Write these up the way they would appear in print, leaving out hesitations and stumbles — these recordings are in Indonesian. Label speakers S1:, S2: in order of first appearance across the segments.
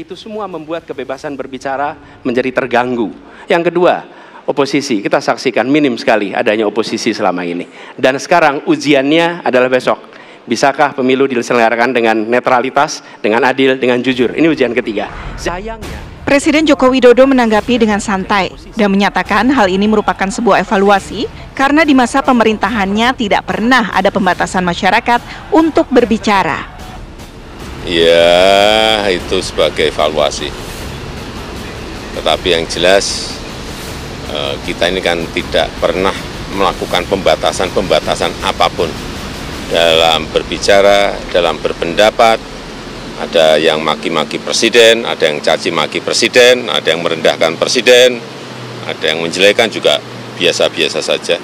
S1: Itu semua membuat kebebasan berbicara menjadi terganggu. Yang kedua, oposisi. Kita saksikan minim sekali adanya oposisi selama ini. Dan sekarang ujiannya adalah besok. Bisakah pemilu diselenggarakan dengan netralitas, dengan adil, dengan jujur? Ini ujian ketiga. Sayangnya,
S2: Presiden Joko Widodo menanggapi dengan santai dan menyatakan hal ini merupakan sebuah evaluasi karena di masa pemerintahannya tidak pernah ada pembatasan masyarakat untuk berbicara.
S3: Ya, itu sebagai evaluasi. Tetapi yang jelas kita ini kan tidak pernah melakukan pembatasan apapun dalam berbicara, dalam berpendapat. Ada yang maki-maki presiden, ada yang caci maki presiden, ada yang merendahkan presiden, ada yang menjelekan juga biasa-biasa saja.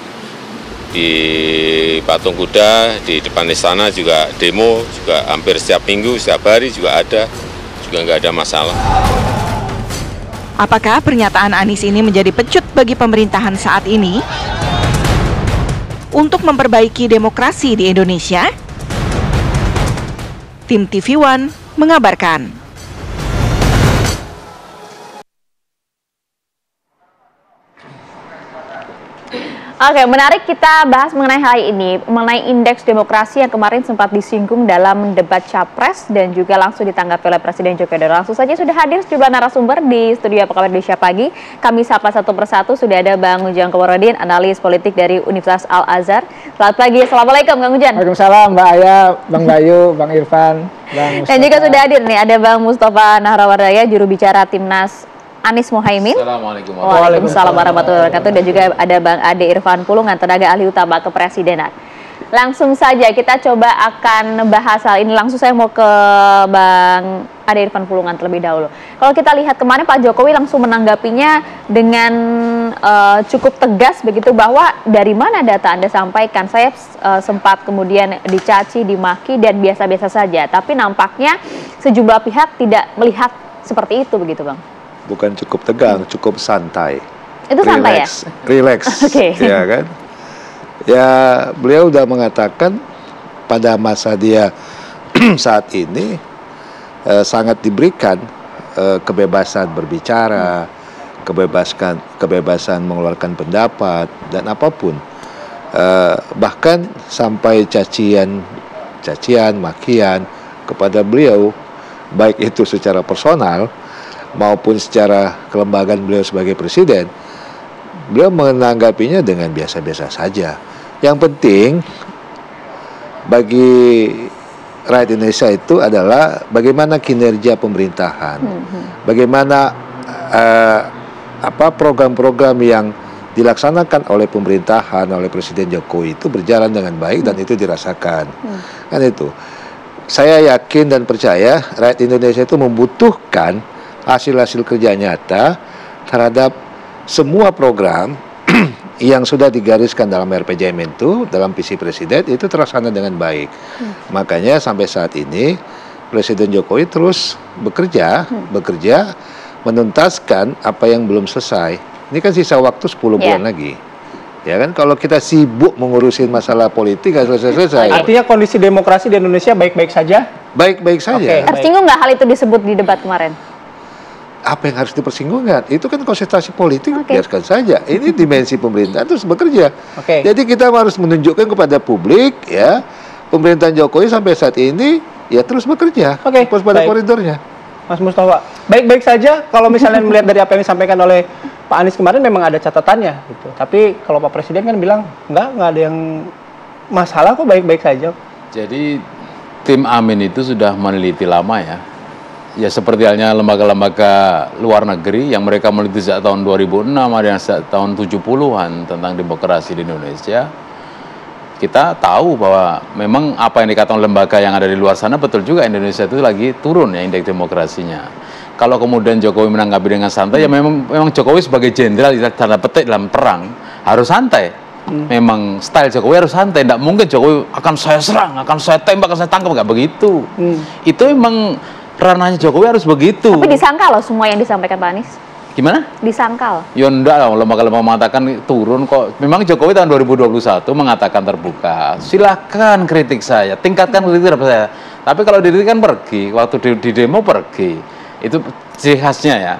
S3: Di Patung Kuda, di depan istana juga demo, juga hampir setiap minggu, setiap hari juga ada, juga nggak ada masalah.
S2: Apakah pernyataan Anies ini menjadi pecut bagi pemerintahan saat ini untuk memperbaiki demokrasi di Indonesia? Tim TV One mengabarkan.
S4: Oke, menarik kita bahas mengenai hal ini, mengenai indeks demokrasi yang kemarin sempat disinggung dalam debat Capres dan juga langsung ditanggapi oleh Presiden Joko Widodo. Langsung saja sudah hadir sejumlah narasumber di studio Apa Kabar Indonesia Pagi. Kami sapa satu persatu, sudah ada Bang Ujang Komarudin, analis politik dari Universitas Al-Azhar. Selamat pagi, Assalamualaikum Bang Ujang.
S5: Waalaikumsalam Mbak Aya, Bang Bayu, Bang Irfan, Bang Mustafa.
S4: Dan juga sudah hadir nih, ada Bang Mustafa Nahrawardaya, juru bicara Timnas Anies Mohaimin.
S6: Assalamualaikum
S4: warahmatullahi wabarakatuh. Dan juga ada Bang Ade Irfan Pulungan, tenaga ahli utama kepresidenan. Langsung saja kita coba akan bahas hal ini. Langsung saya mau ke Bang Ade Irfan Pulungan terlebih dahulu. Kalau kita lihat kemarin Pak Jokowi langsung menanggapinya dengan cukup tegas begitu, bahwa dari mana data Anda sampaikan. Saya sempat kemudian dicaci, dimaki dan biasa-biasa saja. Tapi nampaknya sejumlah pihak tidak melihat seperti itu begitu Bang.
S7: Bukan cukup tegang, cukup santai.
S4: Itu santai ya?
S7: Relax,
S4: Okay.
S7: Ya kan? Ya, beliau udah mengatakan pada masa dia saat ini sangat diberikan kebebasan berbicara, kebebasan mengeluarkan pendapat dan apapun. Bahkan sampai cacian, makian kepada beliau, baik itu secara personal maupun secara kelembagaan beliau sebagai presiden, beliau menanggapinya dengan biasa-biasa saja. Yang penting bagi rakyat Indonesia itu adalah bagaimana kinerja pemerintahan, bagaimana program-program yang dilaksanakan oleh pemerintahan, oleh Presiden Jokowi itu berjalan dengan baik dan itu dirasakan. Kan itu. Saya yakin dan percaya rakyat Indonesia itu membutuhkan hasil-hasil kerja nyata terhadap semua program yang sudah digariskan dalam RPJMN itu, dalam visi Presiden, itu terlaksana dengan baik. Makanya sampai saat ini Presiden Jokowi terus bekerja menuntaskan apa yang belum selesai. Ini kan sisa waktu 10 bulan lagi. Ya kan, kalau kita sibuk mengurusin masalah politik nggak selesai-selesai.
S5: Artinya kondisi demokrasi di Indonesia baik-baik saja?
S7: Baik-baik saja.
S4: Tersinggung nggak hal itu disebut di debat kemarin?
S7: Apa yang harus dipersinggungan? Itu kan konsentrasi politik, biarkan saja. Ini dimensi pemerintahan terus bekerja. Jadi kita harus menunjukkan kepada publik, ya, pemerintahan Jokowi sampai saat ini ya terus bekerja, terus pada koridornya.
S5: Mas Mustafa, baik-baik saja kalau misalnya melihat dari apa yang disampaikan oleh Pak Anies kemarin memang ada catatannya gitu. Tapi kalau Pak Presiden kan bilang nggak ada yang masalah kok, baik-baik saja.
S6: Jadi tim Amin itu sudah meneliti lama ya. Ya seperti halnya lembaga-lembaga luar negeri yang mereka meneliti sejak tahun 2006, ada yang sejak tahun 70-an tentang demokrasi di Indonesia. Kita tahu bahwa memang apa yang dikatakan lembaga yang ada di luar sana betul juga, Indonesia itu lagi turun ya indeks demokrasinya. Kalau kemudian Jokowi menanggapi dengan santai, ya memang Jokowi sebagai jenderal tanda petik dalam perang harus santai. Memang style Jokowi harus santai, tidak mungkin Jokowi akan saya serang, akan saya tembak, akan saya tangkap, nggak begitu. Itu memang ranahnya Jokowi harus begitu.
S4: Tapi disangkal loh semua yang disampaikan Pak Anies.
S6: Gimana?
S4: Disangkal.
S6: Ya enggak lah, lembaga-lembaga mengatakan turun kok. Memang Jokowi tahun 2021 mengatakan terbuka. Silahkan kritik saya, tingkatkan kritik saya. Tapi kalau diri kan pergi, waktu di demo pergi. Itu ciri khasnya ya.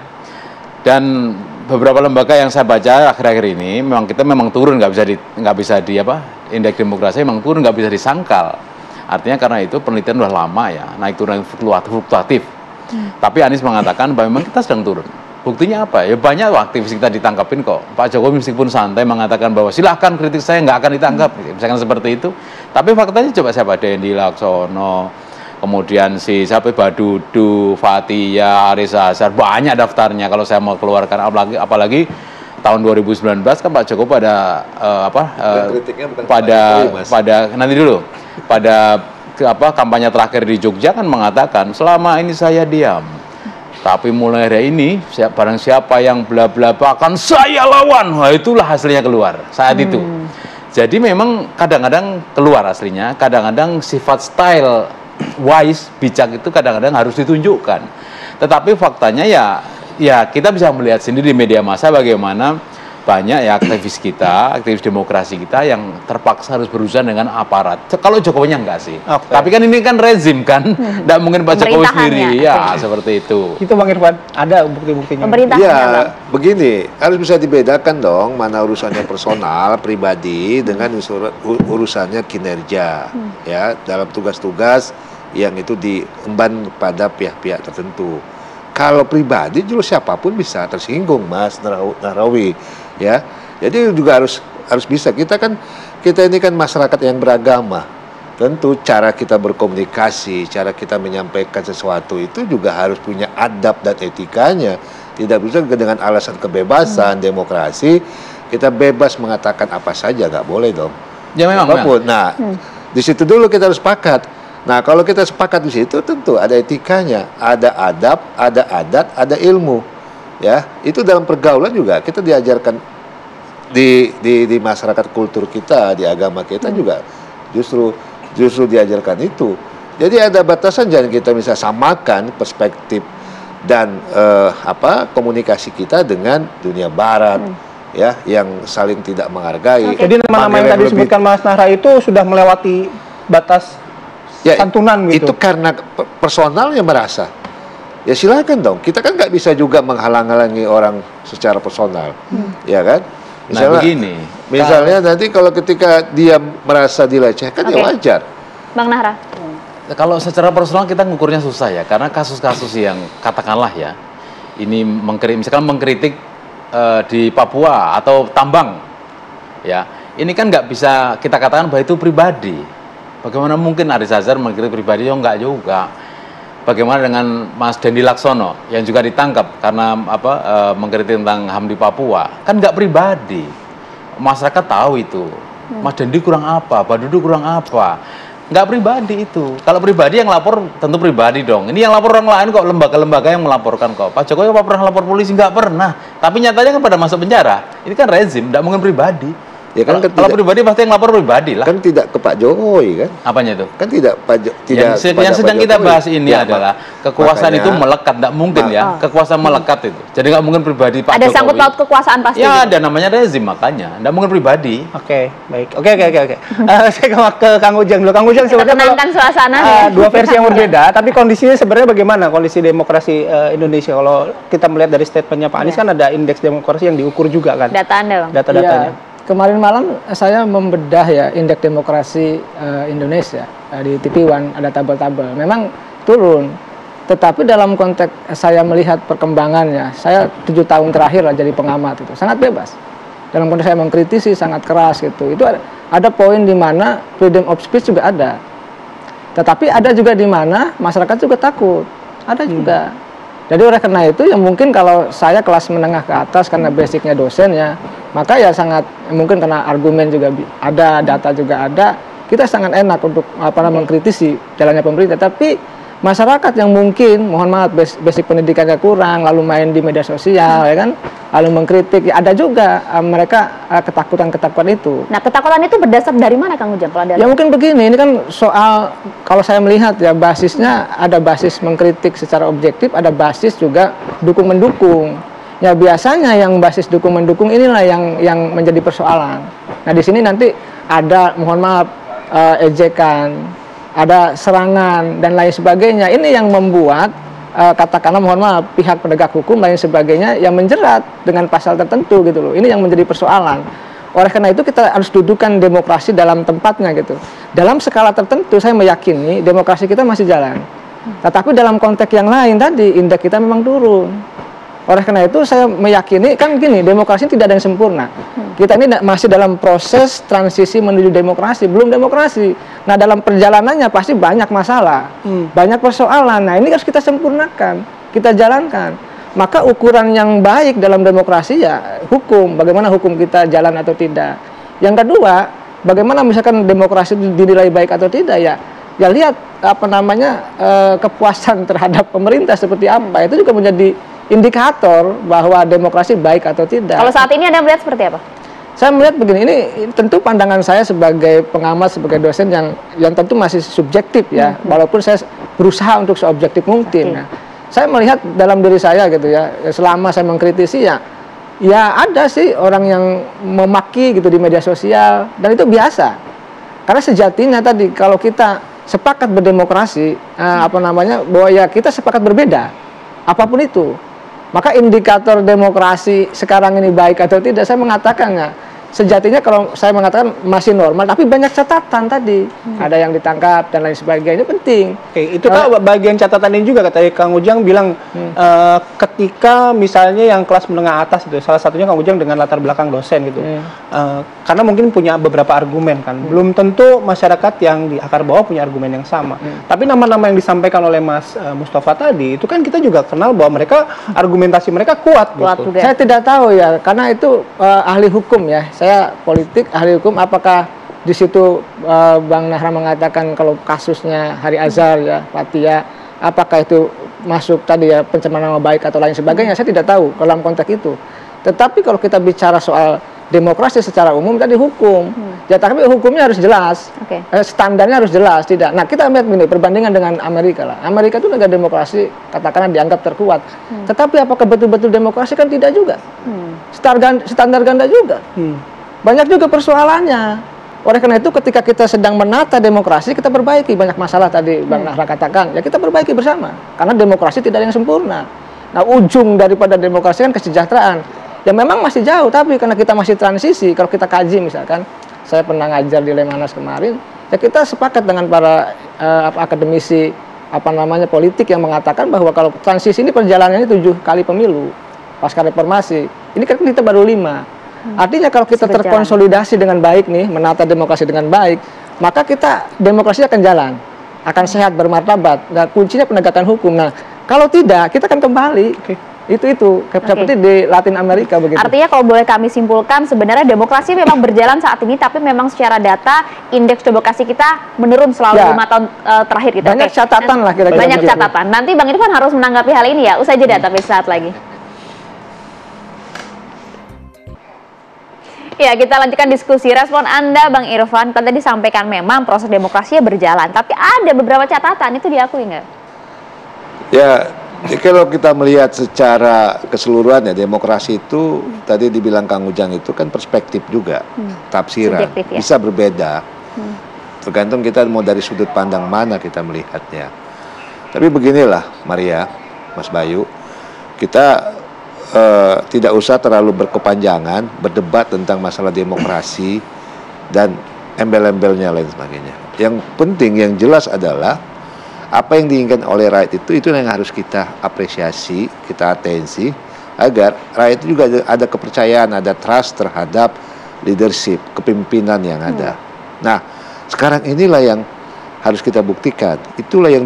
S6: Dan beberapa lembaga yang saya baca akhir-akhir ini memang kita turun, nggak bisa di indeks demokrasi memang turun, nggak bisa disangkal. Artinya karena itu penelitian udah lama ya, naik turun fluktuatif. Tapi Anies mengatakan bahwa memang kita sedang turun. Buktinya apa? Ya banyak aktivis kita ditangkapin kok. Pak Jokowi meskipun santai mengatakan bahwa silahkan kritik saya, nggak akan ditangkap, misalkan seperti itu. Tapi faktanya coba siapa, Dendi Laksono, kemudian siapa, Badudu, Fathia, Aris Azhar, banyak daftarnya kalau saya mau keluarkan. Apalagi tahun 2019 kan Pak Jokowi pada kampanye terakhir di Jogja kan mengatakan selama ini saya diam, tapi mulai hari ini barang siapa yang bla bla akan saya lawan. Wah, itulah hasilnya keluar saat itu. Jadi memang kadang-kadang keluar aslinya, kadang-kadang sifat style wise, bijak itu kadang-kadang harus ditunjukkan. Tetapi faktanya ya kita bisa melihat sendiri di media massa bagaimana banyak ya aktivis demokrasi kita yang terpaksa harus berurusan dengan aparat. Kalau Jokowinya enggak sih. Okay. Tapi kan ini kan rezim kan, enggak mungkin Pak Jokowi sendiri. Ya, seperti itu.
S5: Itu Bang Irfan, ada bukti-buktinya.
S7: Ya, begini, harus bisa dibedakan dong mana urusannya personal, pribadi dengan urusannya kinerja. Ya, dalam tugas-tugas yang itu diemban pada pihak-pihak tertentu. Kalau pribadi justru siapapun bisa tersinggung, Mas Nahrawi, ya. Jadi juga harus bisa. Kita ini kan masyarakat yang beragama. Tentu cara kita berkomunikasi, cara kita menyampaikan sesuatu itu juga harus punya adab dan etikanya. Tidak bisa dengan alasan kebebasan, demokrasi, kita bebas mengatakan apa saja, nggak boleh dong.
S6: Ya memang.
S7: Nah, di situ dulu kita harus sepakat. Nah, kalau kita sepakat di situ tentu ada etikanya, ada adab, ada adat, ada ilmu. Ya, itu dalam pergaulan juga kita diajarkan di masyarakat kultur kita, di agama kita juga justru diajarkan itu. Jadi ada batasan, jangan kita bisa samakan perspektif dan komunikasi kita dengan dunia barat. Ya, yang saling tidak menghargai.
S5: Jadi nama-nama yang tadi disebutkan Mas Nahra itu sudah melewati batas santunan gitu.
S7: Itu karena personalnya merasa. Ya silakan dong. Kita kan nggak bisa juga menghalang-halangi orang secara personal, ya kan? Misalnya nanti kalau ketika dia merasa dilecehkan, ya wajar.
S4: Bang Nahra.
S6: Kalau secara personal kita ngukurnya susah ya, karena kasus-kasus yang katakanlah ya, ini misalkan mengkritik di Papua atau tambang, ya, ini kan nggak bisa kita katakan bahwa itu pribadi. Bagaimana mungkin Aris Azhar mengkritik pribadi? Oh, enggak juga. Bagaimana dengan Mas Dendi Laksono yang juga ditangkap karena mengkritik tentang HAM di Papua? Kan enggak pribadi. Masyarakat tahu itu. Mas Dendi kurang apa? Badudu kurang apa? Enggak pribadi itu. Kalau pribadi yang lapor tentu pribadi dong. Ini yang lapor orang lain kok, lembaga-lembaga yang melaporkan kok. Pak Jokowi apa pernah lapor polisi? Enggak pernah. Tapi nyatanya kan pada masuk penjara. Ini kan rezim, enggak mungkin pribadi. Ya kan, kalau pribadi pasti yang lapor pribadi lah.
S7: Kan tidak ke Pak Jokowi kan?
S6: Apanya itu?
S7: Kan tidak
S6: yang sedang kita bahas ini adalah kekuasaan itu melekat, tidak mungkin ya. Kekuasaan melekat itu. Jadi nggak mungkin pribadi Pak Jokowi.
S4: Ada sangkut paut kekuasaan pasti.
S6: Ya ada namanya rezim, makanya nggak mungkin pribadi.
S5: Oke, baik. Oke. Saya ke Kang Ujang dulu. Kang Ujang sebenarnya
S4: suasana
S5: dua versi yang berbeda, tapi kondisinya sebenarnya bagaimana kondisi demokrasi Indonesia? Kalau kita melihat dari statementnya Pak Anies kan ada indeks demokrasi yang diukur juga kan?
S4: Data Anda, Bang.
S5: Data-datanya.
S8: Kemarin malam saya membedah ya indeks demokrasi Indonesia di TV One, ada tabel-tabel. Memang turun, tetapi dalam konteks saya melihat perkembangannya, saya 7 tahun terakhir lah jadi pengamat itu sangat bebas. Dalam konteks saya mengkritisi sangat keras gitu. Itu ada poin di mana freedom of speech juga ada, tetapi ada juga di mana masyarakat juga takut, ada juga. Jadi oleh karena itu yang mungkin kalau saya kelas menengah ke atas karena basicnya dosen ya, maka ya sangat mungkin karena argumen juga ada, data juga ada, kita sangat enak untuk mengkritisi jalannya pemerintah. Tapi masyarakat yang mungkin mohon maaf basic pendidikannya kurang, lalu main di media sosial ya kan, lalu mengkritik, ya ada juga mereka ketakutan itu.
S4: Nah, ketakutan itu berdasar dari mana Kang Ujang?
S8: Ya mungkin begini, ini kan soal kalau saya melihat ya basisnya ada basis mengkritik secara objektif, ada basis juga dukung-mendukung. Ya biasanya yang basis dukung-mendukung inilah yang menjadi persoalan. Nah di sini nanti ada mohon maaf ejekan, ada serangan dan lain sebagainya. Ini yang membuat katakanlah mohon maaf pihak penegak hukum lain sebagainya yang menjerat dengan pasal tertentu gitu loh. Ini yang menjadi persoalan. Oleh karena itu kita harus dudukkan demokrasi dalam tempatnya gitu. Dalam skala tertentu saya meyakini demokrasi kita masih jalan. Tetapi dalam konteks yang lain tadi indeks kita memang turun. Oleh karena itu saya meyakini kan gini, demokrasi tidak ada yang sempurna. Kita ini masih dalam proses transisi menuju demokrasi, belum demokrasi. Nah dalam perjalanannya pasti banyak masalah, banyak persoalan. Nah ini harus kita sempurnakan, kita jalankan. Maka ukuran yang baik dalam demokrasi ya hukum, bagaimana hukum kita jalan atau tidak. Yang kedua, bagaimana misalkan demokrasi dinilai baik atau tidak ya lihat apa namanya kepuasan terhadap pemerintah seperti apa, itu juga menjadi indikator bahwa demokrasi baik atau tidak.
S4: Kalau saat ini Anda melihat seperti apa?
S8: Saya melihat begini, ini tentu pandangan saya sebagai pengamat, sebagai dosen yang tentu masih subjektif ya, walaupun saya berusaha untuk seobjektif mungkin. Nah, saya melihat dalam diri saya gitu ya, selama saya mengkritisi ya ada sih orang yang memaki gitu di media sosial, dan itu biasa. Karena sejatinya tadi kalau kita sepakat berdemokrasi, bahwa ya kita sepakat berbeda, apapun itu. Maka indikator demokrasi sekarang ini baik atau tidak, saya mengatakannya sejatinya kalau saya mengatakan masih normal, tapi banyak catatan tadi, ada yang ditangkap dan lain sebagainya, itu penting.
S5: Oke, itu kan bagian catatan ini juga kata Kang Ujang bilang ketika misalnya yang kelas menengah atas itu, salah satunya Kang Ujang dengan latar belakang dosen gitu, karena mungkin punya beberapa argumen kan, belum tentu masyarakat yang di akar bawah punya argumen yang sama. Tapi nama-nama yang disampaikan oleh Mas Mustafa tadi, itu kan kita juga kenal bahwa mereka argumentasi mereka kuat gitu.
S8: Saya tidak tahu ya, karena itu ahli hukum ya. Saya politik, ahli hukum, apakah di situ Bang Nahra mengatakan kalau kasusnya Hari Azhar ya, Fathia, apakah itu masuk tadi ya pencemaran nama baik atau lain sebagainya, saya tidak tahu dalam konteks itu. Tetapi kalau kita bicara soal demokrasi secara umum tadi hukum, ya tapi hukumnya harus jelas, standarnya harus jelas, tidak. Nah kita lihat begini, perbandingan dengan Amerika lah. Amerika itu negara demokrasi, katakanlah dianggap terkuat. Tetapi apakah betul-betul demokrasi kan tidak juga. Standar ganda juga. Banyak juga persoalannya. Oleh karena itu ketika kita sedang menata demokrasi, kita perbaiki banyak masalah tadi Bang Nahra katakan, ya kita perbaiki bersama. Karena demokrasi tidak ada yang sempurna. Nah ujung daripada demokrasi kan kesejahteraan. Ya memang masih jauh, tapi karena kita masih transisi, kalau kita kaji misalkan, saya pernah ngajar di Lemhanas kemarin, ya kita sepakat dengan para akademisi politik yang mengatakan bahwa kalau transisi ini perjalanannya 7 kali pemilu pasca reformasi, ini kan kita baru 5. Artinya kalau kita terkonsolidasi dengan baik nih, menata demokrasi dengan baik, maka kita demokrasi akan jalan, akan sehat, bermartabat. Nah kuncinya penegakan hukum. Nah kalau tidak, kita akan kembali. Itu seperti di Latin Amerika begitu.
S4: Artinya kalau boleh kami simpulkan, sebenarnya demokrasi memang berjalan saat ini, tapi memang secara data indeks demokrasi kita menurun selalu 5 tahun terakhir gitu.
S8: Banyak catatan lah kira-kira.
S4: Banyak catatan. Nanti Bang Irfan harus menanggapi hal ini ya. Usai jeda tapi saat lagi. Ya, kita lanjutkan diskusi. Respon Anda Bang Irfan, tadi disampaikan memang proses demokrasinya berjalan, tapi ada beberapa catatan, itu diakui nggak?
S7: Ya, kalau kita melihat secara keseluruhan ya, demokrasi itu tadi dibilang Kang Ujang itu kan perspektif juga, tafsiran, ya? Bisa berbeda, tergantung kita mau dari sudut pandang mana kita melihatnya. Tapi beginilah Maria, Mas Bayu, kita tidak usah terlalu berkepanjangan berdebat tentang masalah demokrasi dan embel-embelnya lain sebagainya. Yang penting, yang jelas adalah apa yang diinginkan oleh rakyat itu yang harus kita apresiasi, kita atensi, agar rakyat itu juga ada kepercayaan, ada trust terhadap leadership, kepemimpinan yang ada. Nah, sekarang inilah yang harus kita buktikan. Itulah yang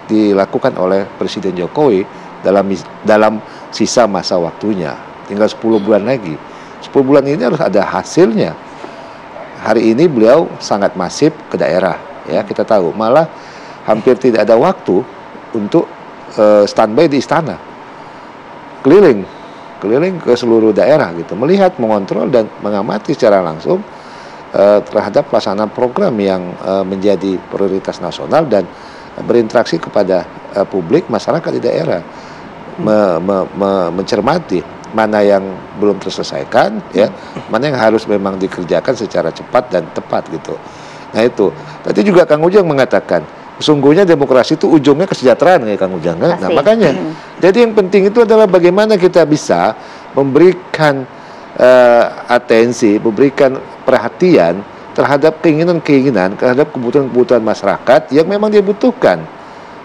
S7: dilakukan oleh Presiden Jokowi dalam sisa masa waktunya. Tinggal 10 bulan lagi. 10 bulan ini harus ada hasilnya. Hari ini beliau sangat masif ke daerah, ya kita tahu. Malah hampir tidak ada waktu untuk standby di istana. Keliling ke seluruh daerah gitu, melihat, mengontrol dan mengamati secara langsung terhadap pelaksanaan program yang menjadi prioritas nasional dan berinteraksi kepada publik, masyarakat di daerah. Mencermati mana yang belum terselesaikan, ya, mana yang harus memang dikerjakan secara cepat dan tepat gitu. Nah itu, tadi juga Kang Ujang mengatakan Sesungguhnya demokrasi itu ujungnya kesejahteraan kayak Kang Ujang kan? Nah, makanya jadi yang penting itu adalah bagaimana kita bisa memberikan atensi, memberikan perhatian terhadap keinginan-keinginan, terhadap kebutuhan-kebutuhan masyarakat yang memang dia butuhkan.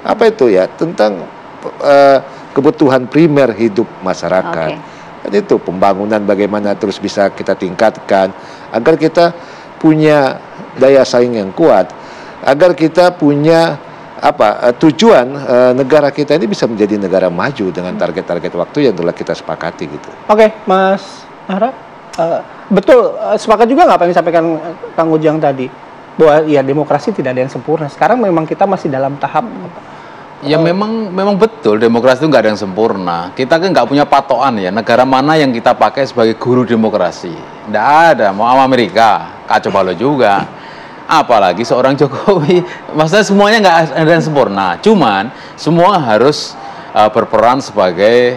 S7: Apa itu ya? Tentang kebutuhan primer hidup masyarakat. Dan itu pembangunan bagaimana terus bisa kita tingkatkan agar kita punya daya saing yang kuat, agar kita punya tujuan negara kita ini bisa menjadi negara maju dengan target-target waktu yang telah kita sepakati gitu.
S5: Oke, Mas Nahra, betul, sepakat juga nggak apa yang disampaikan Kang Ujang tadi, bahwa ya demokrasi tidak ada yang sempurna. Sekarang memang kita masih dalam tahap
S6: ya memang betul demokrasi itu nggak ada yang sempurna. Kita kan nggak punya patokan ya negara mana yang kita pakai sebagai guru demokrasi. Nggak ada, mau Amerika kacau balau juga. Apalagi seorang Jokowi, maksudnya semuanya nggak ada yang sempurna. Cuman semua harus berperan sebagai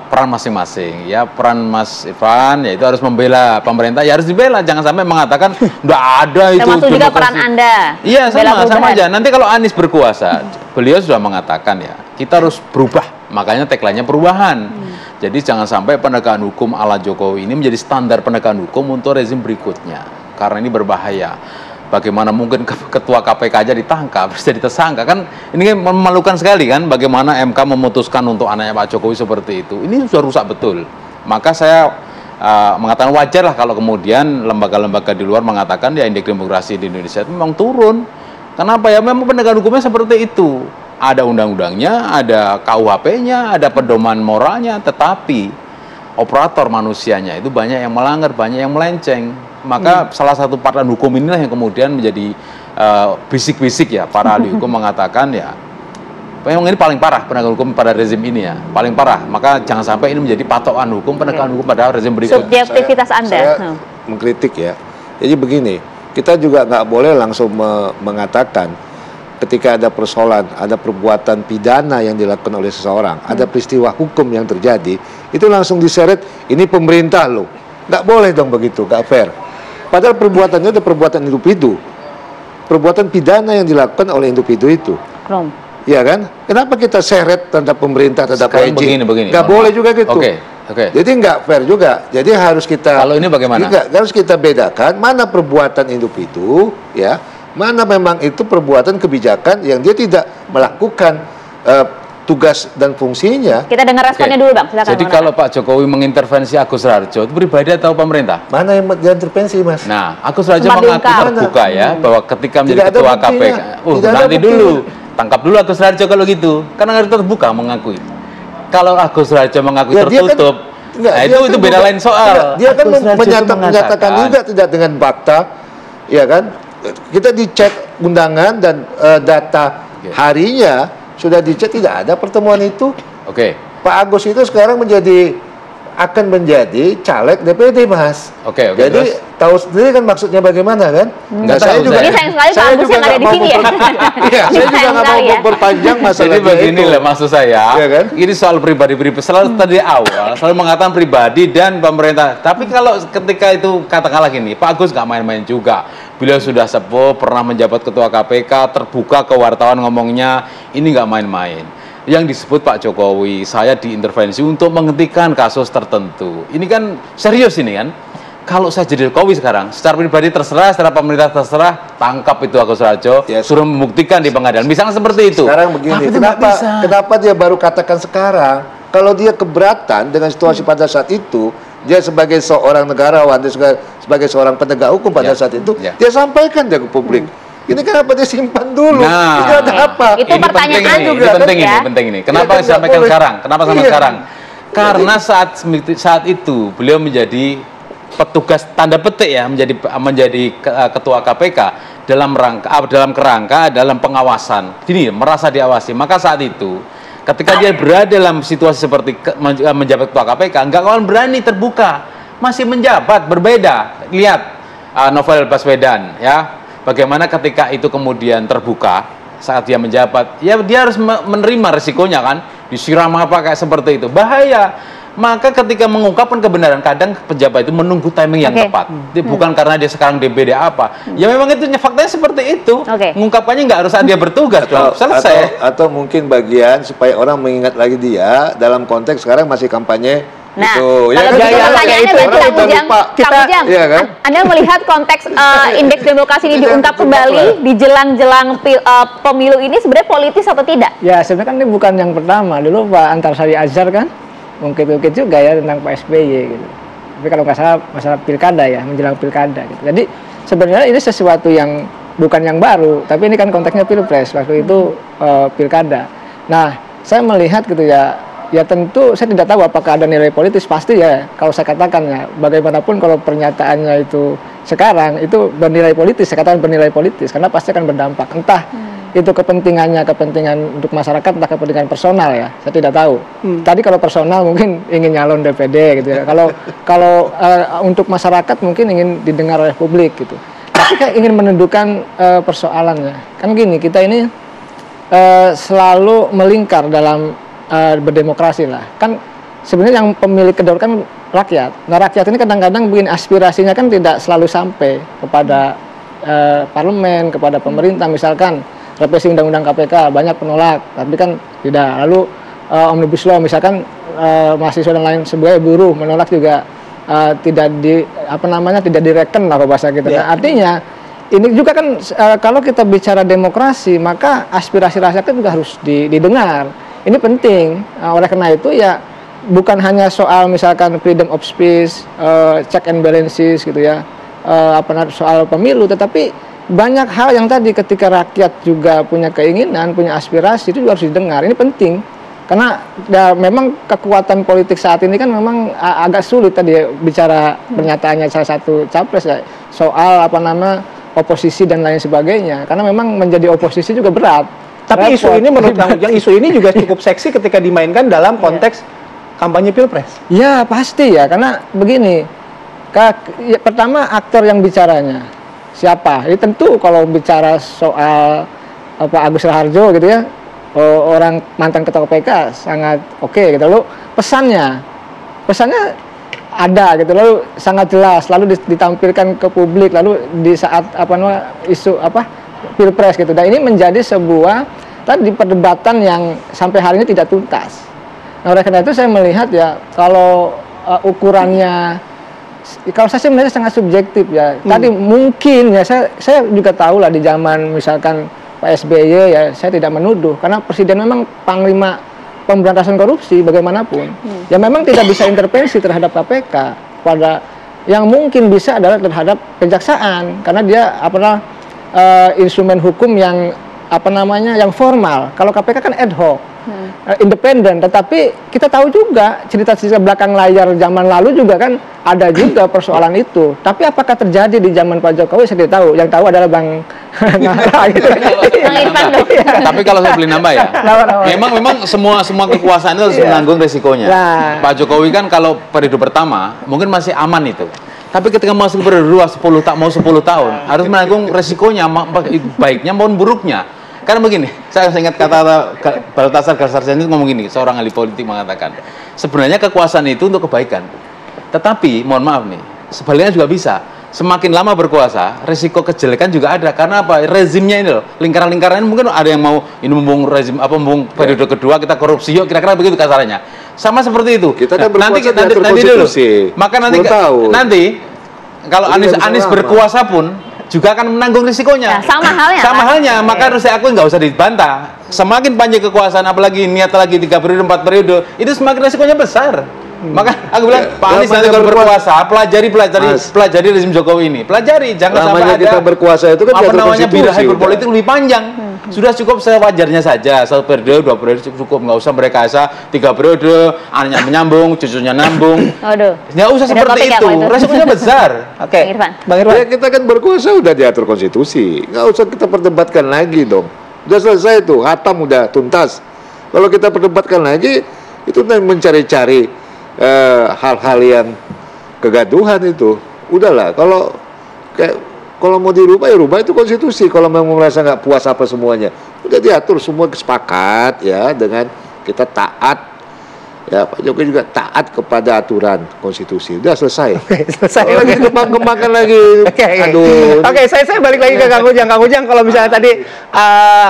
S6: peran masing-masing. Ya peran Mas Irfan yaitu harus membela pemerintah, ya harus dibela. Jangan sampai mengatakan nggak ada itu.
S4: Termasuk juga peran Anda.
S6: Iya sama aja. Nanti kalau Anies berkuasa, beliau sudah mengatakan ya kita harus berubah. Makanya tagline-nya perubahan. Jadi jangan sampai penegakan hukum ala Jokowi ini menjadi standar penegakan hukum untuk rezim berikutnya. Karena ini berbahaya. Bagaimana mungkin ketua KPK aja ditangkap, jadi tersangka kan? Ini memalukan sekali kan? Bagaimana MK memutuskan untuk anaknya Pak Jokowi seperti itu? Ini sudah rusak betul. Maka saya mengatakan wajar lah kalau kemudian lembaga-lembaga di luar mengatakan ya indeks demokrasi di Indonesia itu memang turun. Kenapa ya? Memang penegakan hukumnya seperti itu. Ada undang-undangnya, ada KUHP-nya, ada pedoman moralnya, tetapi operator manusianya itu banyak yang melanggar, banyak yang melenceng. Maka salah satu patokan hukum inilah yang kemudian menjadi bisik-bisik ya para ahli hukum mengatakan ya memang ini paling parah penegakan hukum pada rezim ini ya, paling parah. Maka jangan sampai ini menjadi patokan hukum penegakan hukum pada rezim berikutnya.
S4: Subjektivitas Anda.
S7: Saya mengkritik ya. Jadi begini, kita juga nggak boleh langsung mengatakan ketika ada persoalan, ada perbuatan pidana yang dilakukan oleh seseorang, ada peristiwa hukum yang terjadi, itu langsung diseret ini pemerintah loh. Nggak boleh dong begitu, nggak fair. Padahal perbuatannya itu perbuatan individu, perbuatan pidana yang dilakukan oleh individu itu. Iya kan? Kenapa kita seret terhadap pemerintah, terhadap rejim? Nggak boleh juga gitu. Jadi nggak fair juga. Jadi harus kita.
S6: Kalau ini bagaimana?
S7: Harus kita bedakan mana perbuatan individu, ya, mana memang itu perbuatan kebijakan yang dia tidak melakukan tugas dan fungsinya.
S4: Kita dengar responnya dulu, Bang. Silakan.
S6: Jadi kalau Pak Jokowi mengintervensi Agus Raharjo, itu pribadi atau pemerintah?
S7: Mana yang diintervensi, Mas?
S6: Nah, Agus Raharjo mengaku terbuka ya, bahwa ketika menjadi ketua KPK, nanti dulu, tangkap dulu Agus Raharjo kalau gitu, karena harus terbuka mengakui. Kalau Agus Raharjo mengakui ya, tertutup, nah itu beda lain soal.
S7: Dia kan menyatakan juga tidak dengan fakta, ya kan? Kita dicek undangan dan data harinya. Sudah dicek tidak ada pertemuan itu. Pak Agus itu sekarang akan menjadi caleg DPD, Mas. Jadi tahu sendiri kan maksudnya bagaimana kan?
S4: Saya juga. Ini sayang sekali Pak Agus yang ada di sini ya.
S7: Saya juga nggak mau berpanjang masalah.
S6: Jadi begini lah maksud saya. Ya kan? Ini soal pribadi-pribadi. Selalu tadi awal selalu mengatakan pribadi dan pemerintah. Tapi kalau ketika itu katakanlah gini, Pak Agus nggak main-main juga. Beliau sudah sepuh, pernah menjabat ketua KPK, terbuka ke wartawan ngomongnya, ini nggak main-main. Yang disebut Pak Jokowi, saya diintervensi untuk menghentikan kasus tertentu. Ini kan serius ini kan. Kalau saya jadi Jokowi sekarang, secara pribadi terserah, secara pemerintah terserah, tangkap itu Agus Raharjo, suruh membuktikan di pengadilan. Misalnya seperti itu.
S7: Sekarang begini, kenapa dia baru katakan sekarang? Kalau dia keberatan dengan situasi pada saat itu, dia sebagai seorang negarawan, dia sebagai seorang penegak hukum pada saat itu, dia sampaikan dia ke publik. Ini kenapa dia simpan dulu? Itu ada apa?
S4: Itu ini pertanyaan juga.
S6: Ini penting ini. Kenapa disampaikan sekarang? Kenapa sampai sekarang? Karena saat itu beliau menjadi petugas tanda petik ya, menjadi ketua KPK dalam kerangka dalam pengawasan. Gini, merasa diawasi. Maka saat itu ketika dia berada dalam situasi seperti menjabat ketua KPK, nggak kawan berani terbuka, masih menjabat, berbeda. Lihat Novel Baswedan, ya, bagaimana ketika itu kemudian terbuka saat dia menjabat, ya dia harus menerima resikonya kan, disiram apa kayak seperti itu, bahaya. Maka ketika mengungkapkan kebenaran, kadang pejabat itu menunggu timing yang tepat. Bukan karena dia sekarang DBD apa. Ya memang itu faktanya seperti itu. Mengungkapkannya nggak harus saat dia bertugas. Selesai.
S7: Atau mungkin bagian supaya orang mengingat lagi dia dalam konteks sekarang masih kampanye.
S4: Nah,
S7: itu.
S4: kalau pertanyaannya berarti Kang Ujang,
S7: iya kan?
S4: Anda melihat konteks indeks demokrasi ini diungkap kembali di jelang-jelang pemilu ini sebenarnya politis atau tidak?
S8: Ya, sebenarnya kan ini bukan yang pertama. Dulu Pak Antarsari Azhar kan mengungkit-ungkit juga ya tentang Pak SBY gitu. Tapi kalau nggak salah masalah pilkada ya, menjelang pilkada gitu. Jadi sebenarnya ini sesuatu yang bukan yang baru, tapi ini kan konteksnya pilpres, waktu itu pilkada. Nah, saya melihat gitu ya tentu saya tidak tahu apakah ada nilai politis, pasti ya kalau saya katakan ya, bagaimanapun kalau pernyataannya itu sekarang itu bernilai politis, saya katakan bernilai politis, karena pasti akan berdampak, entah itu kepentingan untuk masyarakat, entah kepentingan personal ya, saya tidak tahu. Tadi kalau personal mungkin ingin nyalon DPD gitu ya, kalau untuk masyarakat mungkin ingin didengar oleh publik gitu. Tapi kayak ingin menentukan persoalannya, kan gini, kita ini selalu melingkar dalam berdemokrasi lah, kan sebenarnya yang pemilik kedaulatan rakyat. Nah, rakyat ini kadang-kadang bikin aspirasinya kan tidak selalu sampai kepada parlemen, kepada pemerintah. Misalkan revisi undang-undang KPK banyak penolak, tapi kan tidak. Lalu omnibus law misalkan mahasiswa dan lain sebagainya, buruh menolak juga tidak tidak direken lah bahasa kita. Nah, artinya ini juga kan kalau kita bicara demokrasi, maka aspirasi rakyat juga harus didengar. Ini penting. Oleh karena itu ya bukan hanya soal misalkan freedom of speech, check and balances gitu ya, soal pemilu, tetapi banyak hal yang tadi ketika rakyat juga punya keinginan, punya aspirasi, itu juga harus didengar. Ini penting karena ya, memang kekuatan politik saat ini kan memang agak sulit tadi ya, bicara pernyataannya salah satu capres ya, soal oposisi dan lain sebagainya, karena memang menjadi oposisi juga berat.
S5: Tapi isu ini menurut Kang Ujang, isu ini juga cukup seksi ketika dimainkan dalam konteks kampanye pilpres.
S8: Ya pasti ya, karena begini, pertama aktor yang bicaranya siapa? Ini tentu kalau bicara soal Agus Raharjo gitu ya, orang mantan ketua KPK sangat oke gitu. Lalu pesannya ada gitu, lalu sangat jelas, lalu ditampilkan ke publik, lalu di saat isu pilpres gitu. Dan ini menjadi sebuah perdebatan yang sampai hari ini tidak tuntas. Nah, oleh karena itu saya melihat ya kalau ukurannya, kalau saya sih melihatnya sangat subjektif ya. Tadi mungkin ya saya juga tahu lah di zaman misalkan Pak SBY ya, saya tidak menuduh karena presiden memang panglima pemberantasan korupsi bagaimanapun. Ya memang tidak bisa intervensi terhadap KPK, pada yang mungkin bisa adalah terhadap kejaksaan karena dia instrumen hukum yang yang formal. Kalau KPK kan ad hoc, independen. Tetapi kita tahu juga cerita-cerita belakang layar zaman lalu juga kan ada juga persoalan itu. Tapi apakah terjadi di zaman Pak Jokowi saya tidak tahu. Yang tahu adalah Bang
S6: Tapi kalau saya boleh nambah ya, memang semua kekuasaan itu harus menanggung resikonya. Pak Jokowi kan kalau periode pertama mungkin masih aman itu. Tapi ketika masuk periode 10 tahun harus menanggung resikonya, baiknya maupun buruknya. Karena begini, saya ingat kata Baltasar Garsarjani itu ngomong gini, seorang ahli politik mengatakan, sebenarnya kekuasaan itu untuk kebaikan. Tetapi, mohon maaf nih, sebaliknya juga bisa. Semakin lama berkuasa, resiko kejelekan juga ada. Karena apa? Rezimnya ini loh, lingkaran-lingkaran ini mungkin ada yang mau ini mumpung rezim mumpung periode kedua kita korupsi, yuk kira-kira begitu kasarannya. Sama seperti itu.
S7: Kita kan
S6: nanti dulu. Maka nanti kalau Anies berkuasa pun juga akan menanggung risikonya.
S4: Nah, sama halnya.
S6: Maka harus saya akui nggak usah dibantah. Semakin panjang kekuasaan, apalagi niat lagi 3 periode, 4 periode, itu semakin risikonya besar. Maka aku bilang, Pak Anies nanti kalau berkuasa, pelajari rezim Jokowi ini. Pelajari, jangan sampai ada
S7: kita berkuasa itu kan
S6: birahi berpolitik lebih panjang. Sudah cukup sewajarnya saja, 1 periode, 2 periode cukup, nggak usah merekayasa 3 periode, anaknya menyambung, cucunya nambung. Nggak usah seperti itu, resikonya besar.
S5: Oke,
S7: Bang Irwan. Ya kita kan berkuasa udah diatur konstitusi, nggak usah kita perdebatkan lagi dong. Udah selesai tuh, hatam udah tuntas. Kalau kita perdebatkan lagi, itu mencari-cari hal-hal yang kegaduhan itu. Udahlah, kalau mau dirubah ya rubah itu konstitusi. Kalau memang merasa nggak puas apa semuanya, udah diatur semua, sepakat ya dengan kita taat Ya, Pak Jokowi juga taat kepada aturan konstitusi. Udah selesai.
S5: Selesai.
S7: Lagi kembang-kembangkan lagi. Aduh.
S5: Oke, saya balik lagi ke Kang Ujang. Kang Ujang, kalau misalnya tadi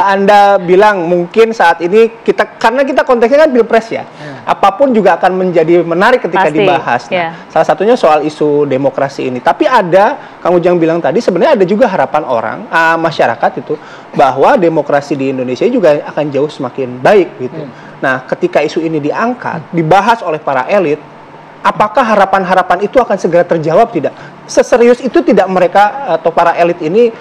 S5: Anda bilang mungkin saat ini karena kita konteksnya kan pilpres ya, apapun juga akan menjadi menarik ketika dibahas. Nah, salah satunya soal isu demokrasi ini. Tapi Kang Ujang bilang tadi sebenarnya ada juga harapan orang masyarakat itu bahwa demokrasi di Indonesia juga akan jauh semakin baik gitu. Nah, ketika isu ini diangkat, dibahas oleh para elit, apakah harapan-harapan itu akan segera terjawab tidak? Seserius itu tidak mereka atau para elit ini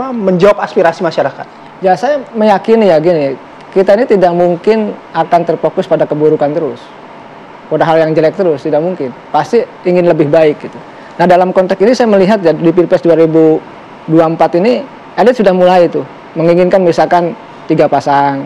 S5: menjawab aspirasi masyarakat?
S8: Ya, saya meyakini ya gini, kita ini tidak mungkin akan terfokus pada keburukan terus, pada hal yang jelek terus, tidak mungkin. Pasti ingin lebih baik gitu. Nah, dalam konteks ini saya melihat ya, di Pilpres 2024 ini elit sudah mulai itu menginginkan misalkan 3 pasang,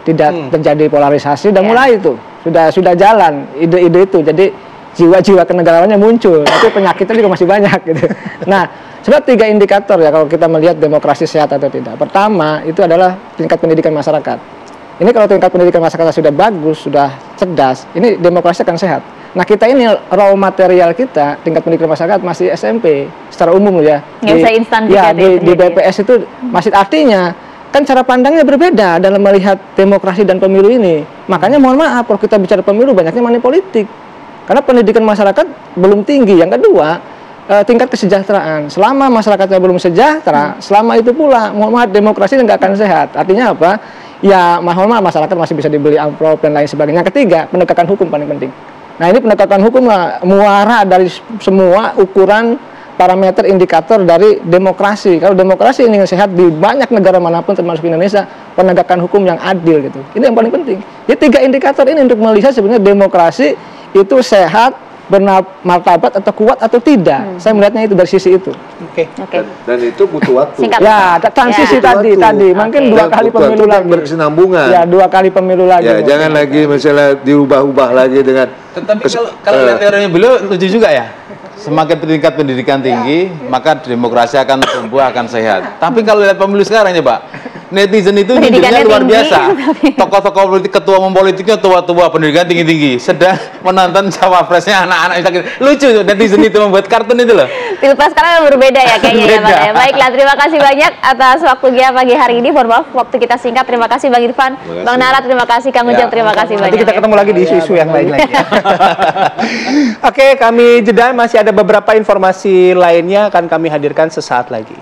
S8: tidak terjadi polarisasi, udah mulai itu, sudah jalan ide-ide itu. Jadi jiwa-jiwa kenegarawannya muncul, tapi penyakitnya juga masih banyak gitu. Nah, sebenarnya 3 indikator ya kalau kita melihat demokrasi sehat atau tidak. Pertama itu adalah tingkat pendidikan masyarakat. Ini kalau tingkat pendidikan masyarakat sudah bagus, sudah cerdas, ini demokrasi akan sehat. Nah, kita ini raw material kita tingkat pendidikan masyarakat masih SMP secara umum ya.
S4: Nggak bisa instan
S8: ya, di BPS itu masih, artinya kan cara pandangnya berbeda dalam melihat demokrasi dan pemilu ini. Makanya mohon maaf kalau kita bicara pemilu banyaknya money politik. Karena pendidikan masyarakat belum tinggi. Yang kedua, tingkat kesejahteraan. Selama masyarakatnya belum sejahtera, selama itu pula mohon maaf demokrasi nggak akan sehat. Artinya apa? Ya mohon maaf masyarakat masih bisa dibeli amplop dan lain sebagainya. Yang ketiga, penegakan hukum paling penting. Nah, ini penegakan hukum muara dari semua ukuran parameter indikator dari demokrasi. Kalau demokrasi ini sehat di banyak negara manapun termasuk Indonesia, penegakan hukum yang adil gitu. Ini yang paling penting. Jadi 3 indikator ini untuk melihat sebenarnya demokrasi itu sehat, bermartabat atau kuat atau tidak. Saya melihatnya itu dari sisi itu.
S4: Oke.
S7: Dan itu butuh waktu.
S8: Ya, transisi tadi. Mungkin 2 kali pemilu lagi.
S7: Berkesinambungan.
S8: Ya, 2 kali pemilu lagi.
S7: Ya, jangan lagi misalnya diubah-ubah lagi dengan.
S6: Tetapi kalau lihat teorinya beliau lucu juga ya. Semakin tingkat pendidikan tinggi, maka demokrasi akan tumbuh, akan sehat. Tapi kalau lihat pemilu sekarang ya, Pak, netizen itu nyindirnya luar biasa. Tokoh-tokoh politik, ketua umum politiknya tua-tua, pendidikan tinggi-tinggi, sedang menonton cawapresnya anak-anak. Lucu netizen itu membuat kartun itu loh.
S4: Pilpres sekarang berbeda ya kayaknya ya, Pak ya. Baiklah, terima kasih banyak atas waktunya pagi hari ini. Mohon maaf waktu kita singkat. Terima kasih Bang Irfan, Bang Nara, terima kasih Kang Ujang, terima kasih banyak.
S5: Nanti kita ketemu lagi di isu-isu yang lain lagi. Oke, kami jeda, masih ada beberapa informasi lainnya akan kami hadirkan sesaat lagi.